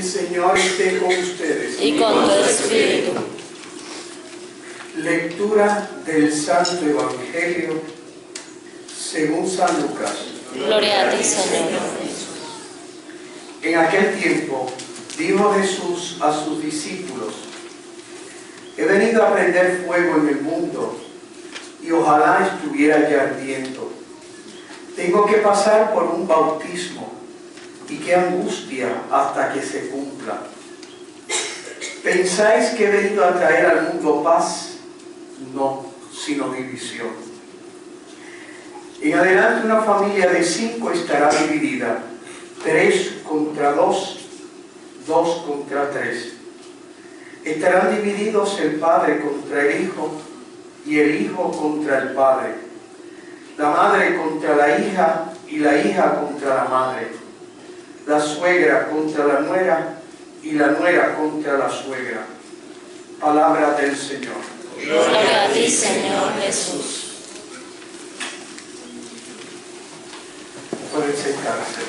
Señor esté con ustedes. Y con tu espíritu. Lectura del Santo Evangelio según San Lucas. Gloria a ti, Señor. En aquel tiempo dijo Jesús a sus discípulos: he venido a prender fuego en el mundo y ojalá estuviera ya ardiendo. Tengo que pasar por un bautismo y qué angustia hasta que se cumpla. ¿Pensáis que he venido a traer al mundo paz? No, sino división. En adelante una familia de 5 estará dividida, 3 contra 2, 2 contra 3. Estarán divididos el padre contra el hijo y el hijo contra el padre, la madre contra la hija y la hija contra la madre, la suegra contra la nuera y la nuera contra la suegra. Palabra del Señor. Gloria a ti, Señor Jesús. Pueden sentarse.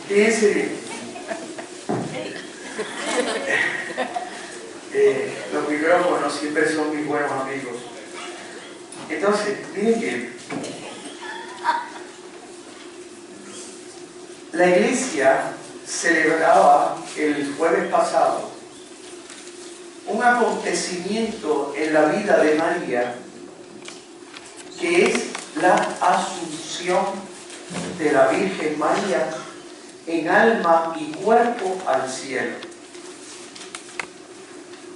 Fíjense bien. Los micrófonos siempre son mis buenos amigos. Entonces, miren bien. La iglesia celebraba el jueves pasado un acontecimiento en la vida de María, que es la asunción de la Virgen María en alma y cuerpo al cielo.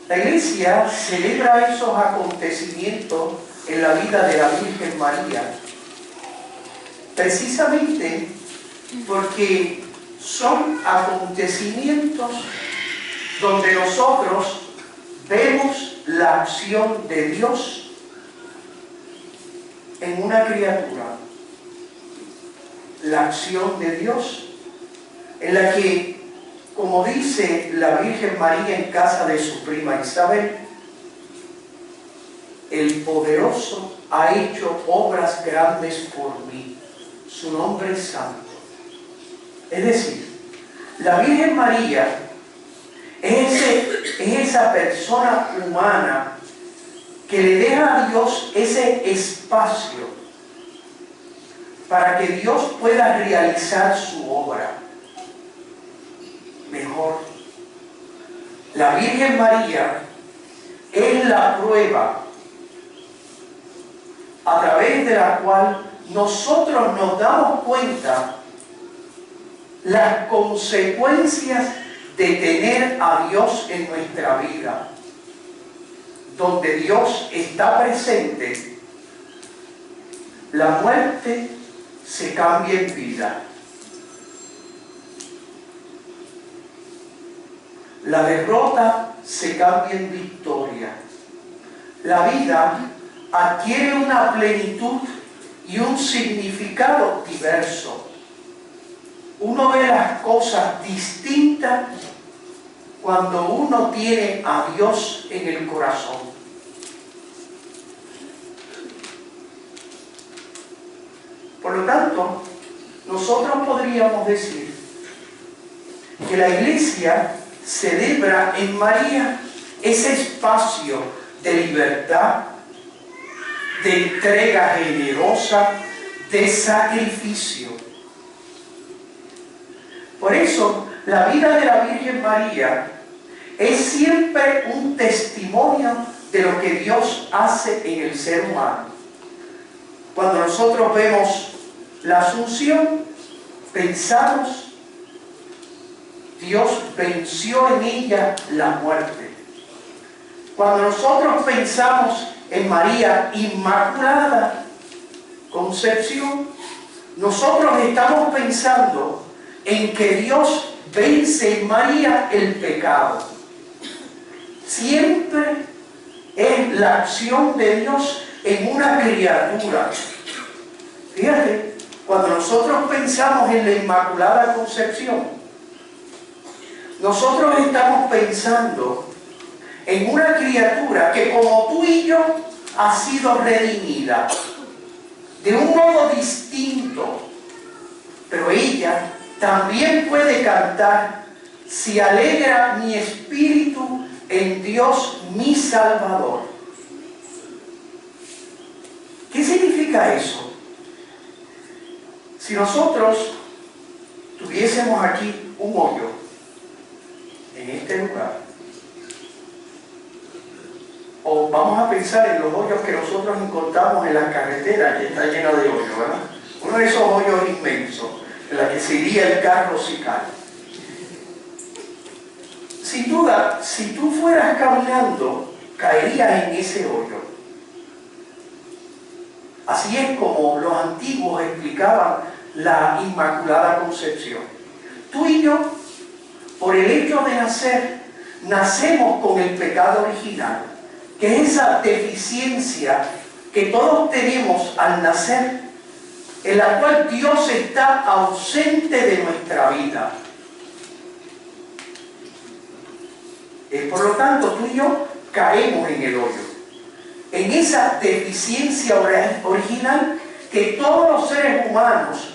La iglesia celebra esos acontecimientos en la vida de la Virgen María precisamente porque son acontecimientos donde nosotros vemos la acción de Dios en una criatura, la acción de Dios en la que, como dice la Virgen María en casa de su prima Isabel, el poderoso ha hecho obras grandes por mí, su nombre es santo. Es decir, la Virgen María es esa persona humana que le deja a Dios ese espacio para que Dios pueda realizar su obra mejor. La Virgen María es la prueba a través de la cual nosotros nos damos cuenta las consecuencias de tener a Dios en nuestra vida. Donde Dios está presente, la muerte se cambia en vida. La derrota se cambia en victoria. La vida adquiere una plenitud y un significado diverso. Uno ve las cosas distintas cuando uno tiene a Dios en el corazón. Por lo tanto, nosotros podríamos decir que la iglesia celebra en María ese espacio de libertad, de entrega generosa, de sacrificio. Por eso, la vida de la Virgen María es siempre un testimonio de lo que Dios hace en el ser humano. Cuando nosotros vemos la Asunción, pensamos, Dios venció en ella la muerte. Cuando nosotros pensamos en María Inmaculada Concepción, nosotros estamos pensando en que Dios vence en María el pecado. Siempre es la acción de Dios en una criatura. Fíjate, cuando nosotros pensamos en la Inmaculada Concepción, nosotros estamos pensando en una criatura que como tú y yo ha sido redimida de un modo distinto, pero ella también puede cantar: se alegra mi espíritu en Dios mi Salvador. ¿Qué significa eso? Si nosotros tuviésemos aquí un hoyo en este lugar, o vamos a pensar en los hoyos que nosotros encontramos en las carreteras, que está llena de hoyos, ¿verdad? Uno de esos hoyos inmensos en la que se iría el carro si cae. Sin duda, si tú fueras caminando, caerías en ese hoyo. Así es como los antiguos explicaban la Inmaculada Concepción. Tú y yo, por el hecho de nacer, nacemos con el pecado original, que es esa deficiencia que todos tenemos al nacer, en la cual Dios está ausente de nuestra vida. Por lo tanto, tú y yo caemos en el hoyo, en esa deficiencia original que todos los seres humanos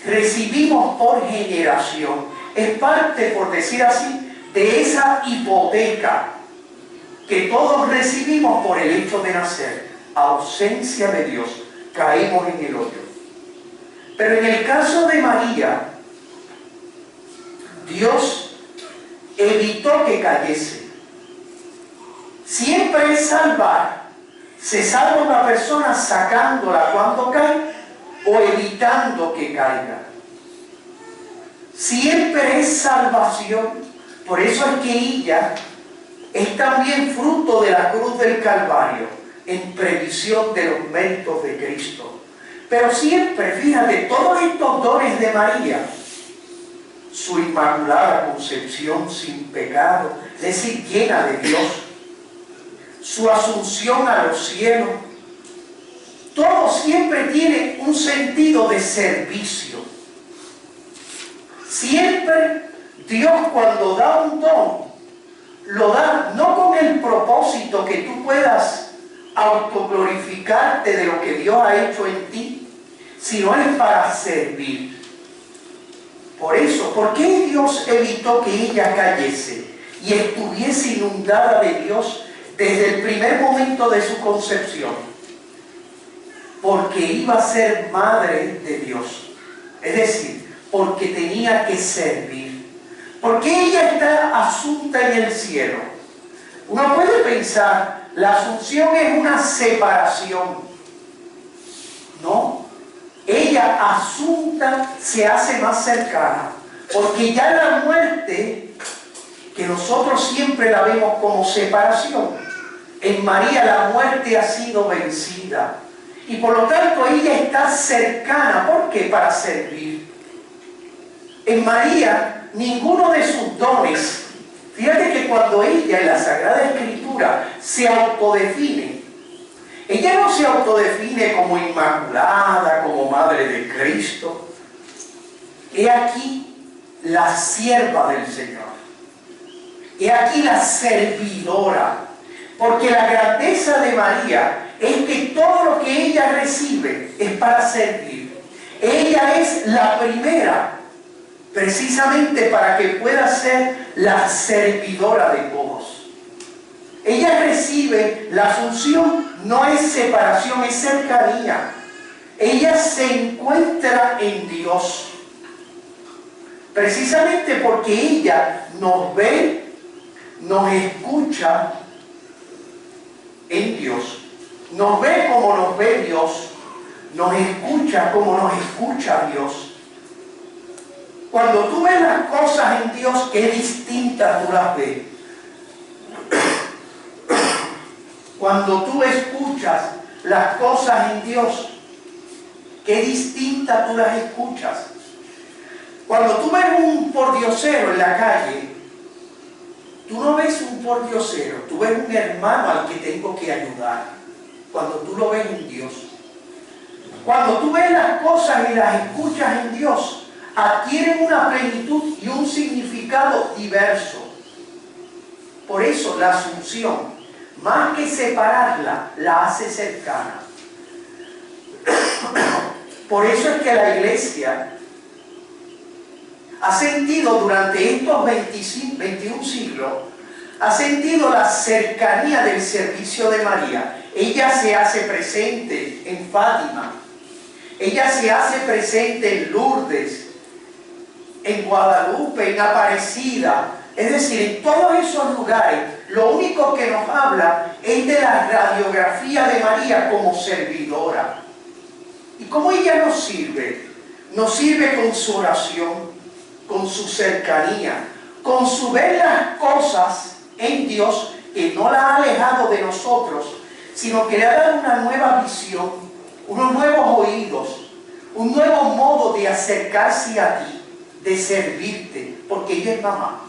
recibimos por generación. Es parte, por decir así, de esa hipoteca que todos recibimos por el hecho de nacer. Ausencia de Dios, caemos en el hoyo. Pero en el caso de María, Dios evitó que cayese. Siempre es salvar. Se salva una persona sacándola cuando cae o evitando que caiga. Siempre es salvación. Por eso es que ella es también fruto de la cruz del Calvario, en previsión de los méritos de Cristo. Pero siempre, fíjate, todos estos dones de María, su Inmaculada Concepción sin pecado, es decir, llena de Dios, su asunción a los cielos, todo siempre tiene un sentido de servicio. Siempre Dios, cuando da un don, lo da no con el propósito que tú puedas autoglorificarte de lo que Dios ha hecho en ti, sino es para servir. Por eso, ¿por qué Dios evitó que ella cayese y estuviese inundada de Dios desde el primer momento de su concepción? Porque iba a ser madre de Dios. Es decir, porque tenía que servir. Porque ella está asunta en el cielo. Uno puede pensar, la asunción es una separación. No. Ella asunta se hace más cercana. Porque ya la muerte, que nosotros siempre la vemos como separación, en María la muerte ha sido vencida. Y por lo tanto ella está cercana. ¿Por qué? Para servir. En María, ninguno de sus dones, fíjate que cuando ella en la Sagrada Escritura se autodefine, ella no se autodefine como Inmaculada, como Madre de Cristo. He aquí la sierva del Señor. He aquí la servidora. Porque la grandeza de María es que todo lo que ella recibe es para servir. Ella es la primera, precisamente para que pueda ser la servidora de todos. Ella recibe la función, no es separación, es cercanía. Ella se encuentra en Dios. Precisamente porque ella nos ve, nos escucha en Dios. Nos ve como nos ve Dios. Nos escucha como nos escucha Dios. Cuando tú ves las cosas en Dios, qué distintas tú las ves. Cuando tú escuchas las cosas en Dios, qué distintas tú las escuchas. Cuando tú ves un pordiosero en la calle, tú no ves un pordiosero, tú ves un hermano al que tengo que ayudar. Cuando tú lo ves en Dios. Cuando tú ves las cosas y las escuchas en Dios, adquieren una plenitud y un significado diverso. Por eso la asunción, más que separarla, la hace cercana. Por eso es que la iglesia ha sentido durante estos 21 siglos, ha sentido la cercanía del servicio de María. Ella se hace presente en Fátima, ella se hace presente en Lourdes, en Guadalupe, en Aparecida, es decir, en todos esos lugares. Lo único que nos habla es de la radiografía de María como servidora. ¿Y cómo ella nos sirve? Nos sirve con su oración, con su cercanía, con su ver las cosas en Dios, que no la ha alejado de nosotros, sino que le ha dado una nueva visión, unos nuevos oídos, un nuevo modo de acercarse a ti, de servirte, porque ella es mamá.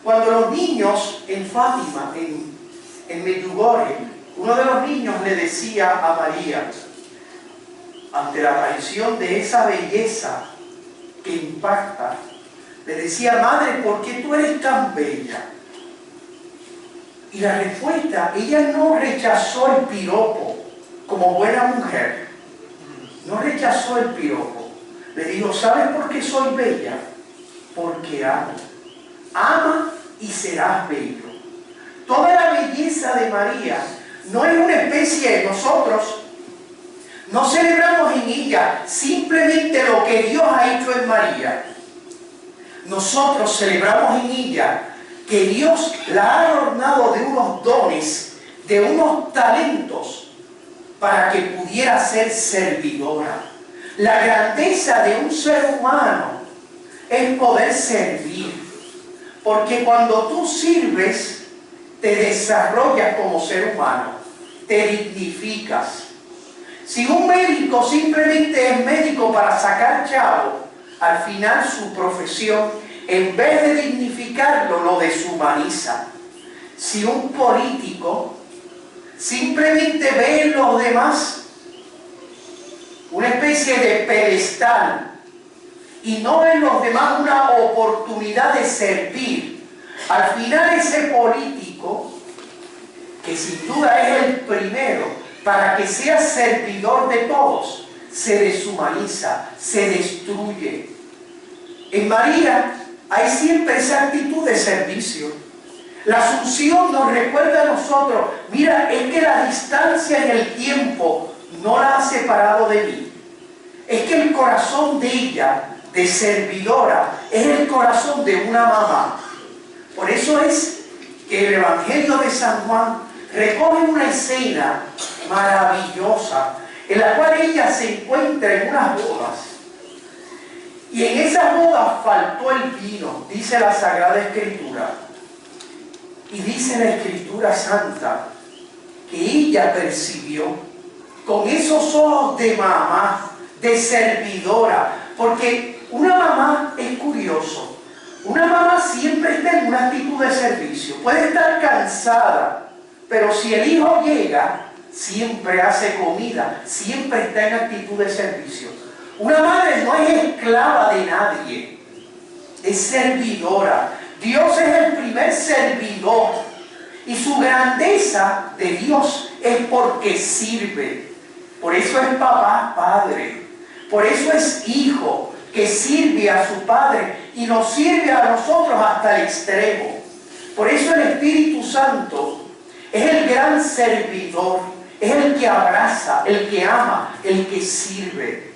Cuando los niños en Fátima, en Medjugorje, uno de los niños le decía a María, ante la aparición de esa belleza que impacta, le decía: madre, ¿por qué tú eres tan bella? Y la respuesta, ella no rechazó el piropo como buena mujer, no rechazó el piropo. Le dijo: ¿sabes por qué soy bella? Porque amo. Ama y serás bello. Toda la belleza de María no es una especie de nosotros. No celebramos en ella simplemente lo que Dios ha hecho en María. Nosotros celebramos en ella que Dios la ha adornado de unos dones, de unos talentos, para que pudiera ser servidora. La grandeza de un ser humano es poder servir, porque cuando tú sirves, te desarrollas como ser humano, te dignificas. Si un médico simplemente es médico para sacar chavo, al final su profesión, en vez de dignificarlo, lo deshumaniza. Si un político simplemente ve en los demás una especie de pedestal y no en los demás una oportunidad de servir, al final ese político, que sin duda es el primero para que sea servidor de todos, se deshumaniza, se destruye. En María hay siempre esa actitud de servicio. La Asunción nos recuerda a nosotros: mira, es que la distancia en el tiempo no la ha separado de mí. Es que el corazón de ella, de servidora, es el corazón de una mamá. Por eso es que el Evangelio de San Juan recoge una escena maravillosa en la cual ella se encuentra en unas bodas, y en esas bodas faltó el vino, dice la Sagrada Escritura, y dice la Escritura Santa que ella percibió con esos ojos de mamá, de servidora, porque una mamá es curioso. Una mamá siempre está en una actitud de servicio, puede estar cansada, pero si el hijo llega, siempre hace comida, siempre está en actitud de servicio. Una madre no es esclava de nadie, es servidora. Dios es el primer servidor, y su grandeza de Dios es porque sirve. Por eso es papá, padre. Por eso es hijo, que sirve a su padre y nos sirve a nosotros hasta el extremo. Por eso el Espíritu Santo es el gran servidor, es el que abraza, el que ama, el que sirve.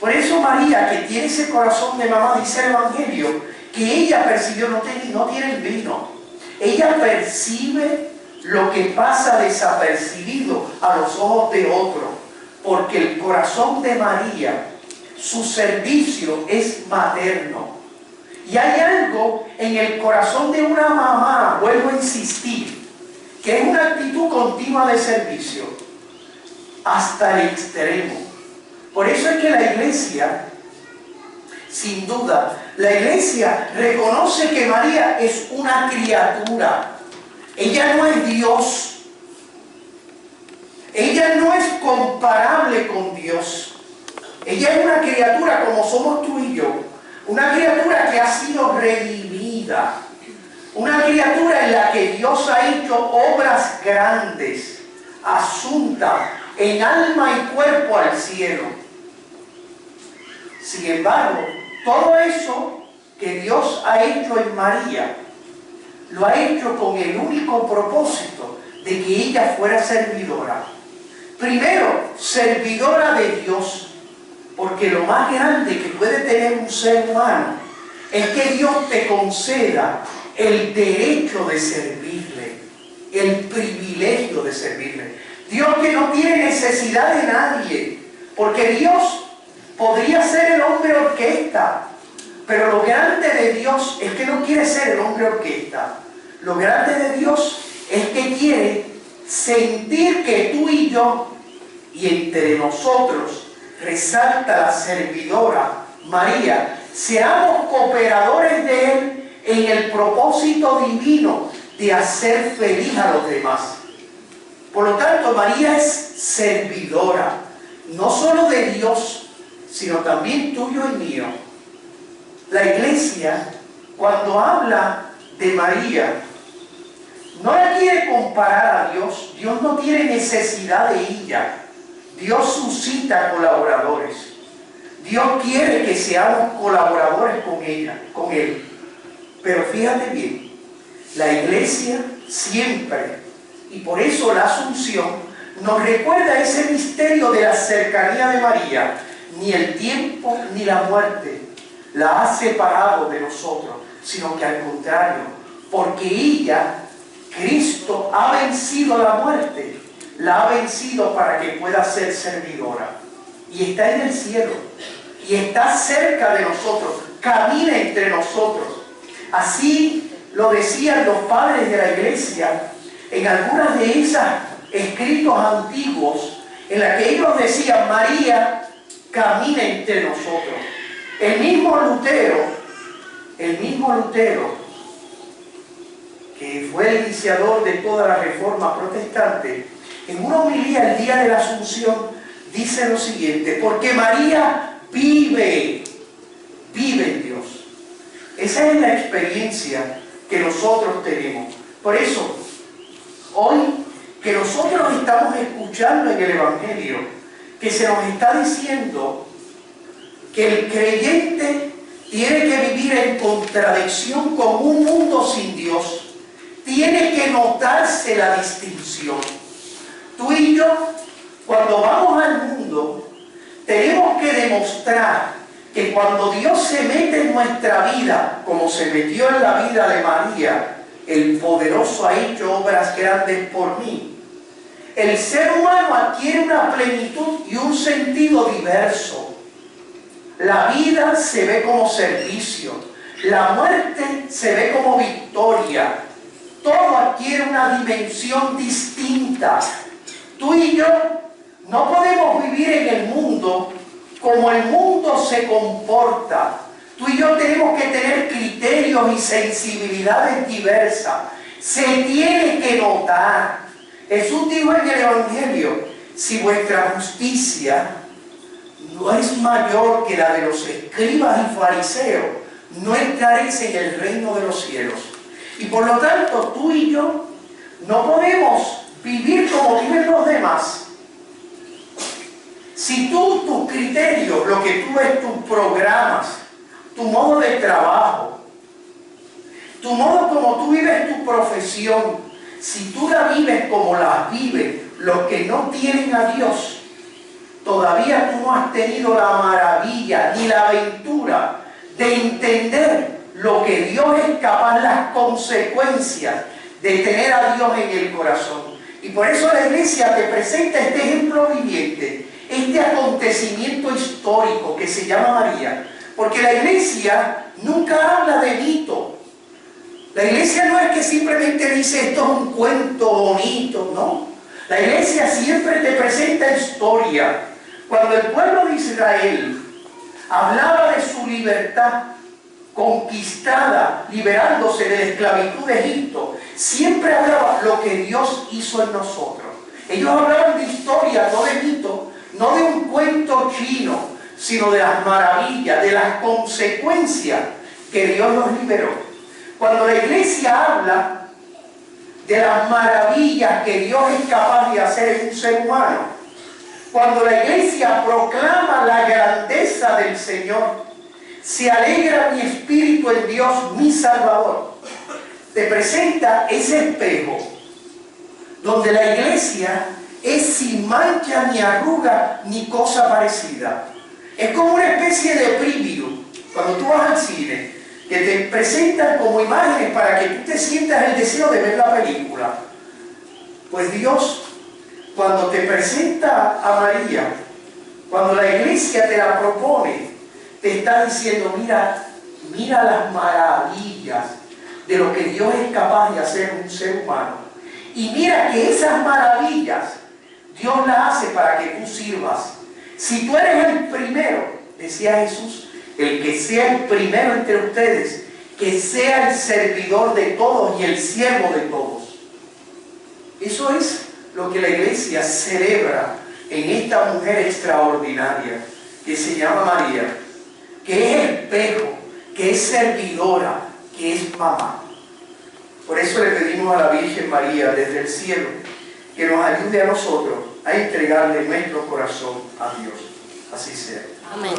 Por eso María, que tiene ese corazón de mamá, dice el Evangelio, que ella percibió, no tiene el vino. Ella percibe lo que pasa desapercibido a los ojos de otro, porque el corazón de María, su servicio es materno. Y hay algo en el corazón de una mamá, vuelvo a insistir, que es una actitud continua de servicio, hasta el extremo. Por eso es que la iglesia, sin duda, la iglesia reconoce que María es una criatura. Ella no es Dios. Ella no es comparable con Dios. Ella es una criatura como somos tú y yo. Una criatura que ha sido redimida. Una criatura en la que Dios ha hecho obras grandes, asunta en alma y cuerpo al cielo. Sin embargo, todo eso que Dios ha hecho en María, lo ha hecho con el único propósito de que ella fuera servidora. Primero, servidora de Dios, porque lo más grande que puede tener un ser humano es que Dios te conceda el derecho de servirle, el privilegio de servirle. Dios que no tiene necesidad de nadie, porque Dios podría ser el hombre orquesta, pero lo grande de Dios es que no quiere ser el hombre orquesta. Lo grande de Dios es que quiere sentir que tú y yo, y entre nosotros resalta la servidora María, seamos cooperadores de Él en el propósito divino de hacer feliz a los demás. Por lo tanto, María es servidora, no solo de Dios, sino también tuyo y mío. La Iglesia, cuando habla de María, no la quiere comparar a Dios. Dios no tiene necesidad de ella. Dios suscita colaboradores. Dios quiere que seamos colaboradores con ella, con Él. Pero fíjate bien, la Iglesia siempre, y por eso la Asunción, nos recuerda ese misterio de la cercanía de María. Ni el tiempo ni la muerte la ha separado de nosotros, sino que al contrario, porque ella, Cristo, ha vencido la muerte, la ha vencido para que pueda ser servidora. Y está en el cielo, y está cerca de nosotros, camina entre nosotros. Así lo decían los padres de la Iglesia en algunas de esos escritos antiguos, en la que ellos decían: María camina entre nosotros. El mismo Lutero, que fue el iniciador de toda la reforma protestante, en una homilía el día de la Asunción dice lo siguiente: porque María vive en Dios. Esa es la experiencia que nosotros tenemos. Por eso, hoy que nosotros estamos escuchando en el Evangelio, que se nos está diciendo que el creyente tiene que vivir en contradicción con un mundo sin Dios, tiene que notarse la distinción. Tú y yo, cuando vamos al mundo, tenemos que demostrar que cuando Dios se mete en nuestra vida, como se metió en la vida de María, el poderoso ha hecho obras grandes por mí. El ser humano adquiere una plenitud y un sentido diverso. La vida se ve como servicio, la muerte se ve como victoria. Todo adquiere una dimensión distinta. Tú y yo no podemos vivir en el mundo como el mundo se comporta. Tú y yo tenemos que tener criterios y sensibilidades diversas. Se tiene que notar. Jesús dijo en el Evangelio: si vuestra justicia no es mayor que la de los escribas y fariseos, no entraréis en el reino de los cielos. Y por lo tanto, tú y yo no podemos vivir como viven los demás. Si tú, tus criterios, lo que tú ves, tus programas, tu modo de trabajo, tu modo como tú vives tu profesión, si tú la vives como la viven los que no tienen a Dios, todavía tú no has tenido la maravilla ni la aventura de entender lo que Dios es capaz, las consecuencias de tener a Dios en el corazón. Y por eso la Iglesia te presenta este ejemplo viviente, este acontecimiento histórico que se llama María. Porque la Iglesia nunca habla de mito. La Iglesia no es que simplemente dice esto es un cuento bonito, no. La Iglesia siempre te presenta historia. Cuando el pueblo de Israel hablaba de su libertad conquistada, liberándose de la esclavitud de Egipto, siempre hablaba lo que Dios hizo en nosotros. Ellos hablaban de historia, no de mito, no de un cuento chino, sino de las maravillas, de las consecuencias que Dios nos liberó. Cuando la iglesia habla de las maravillas que Dios es capaz de hacer en un ser humano, cuando la iglesia proclama la grandeza del Señor, se alegra mi espíritu en Dios, mi Salvador, te presenta ese espejo donde la iglesia es sin mancha ni arruga ni cosa parecida. Es como una especie de preview cuando tú vas al cine, que te presentan como imágenes para que tú te sientas el deseo de ver la película. Pues Dios, cuando te presenta a María, cuando la iglesia te la propone, te está diciendo, mira, mira las maravillas de lo que Dios es capaz de hacer en un ser humano. Y mira que esas maravillas Dios las hace para que tú sirvas. Si tú eres el primero, decía Jesús, el que sea el primero entre ustedes, que sea el servidor de todos y el siervo de todos. Eso es lo que la iglesia celebra en esta mujer extraordinaria que se llama María, que es espejo, que es servidora, que es mamá. Por eso le pedimos a la Virgen María desde el cielo que nos ayude a nosotros a entregarle nuestro corazón a Dios. Así sea. Amén.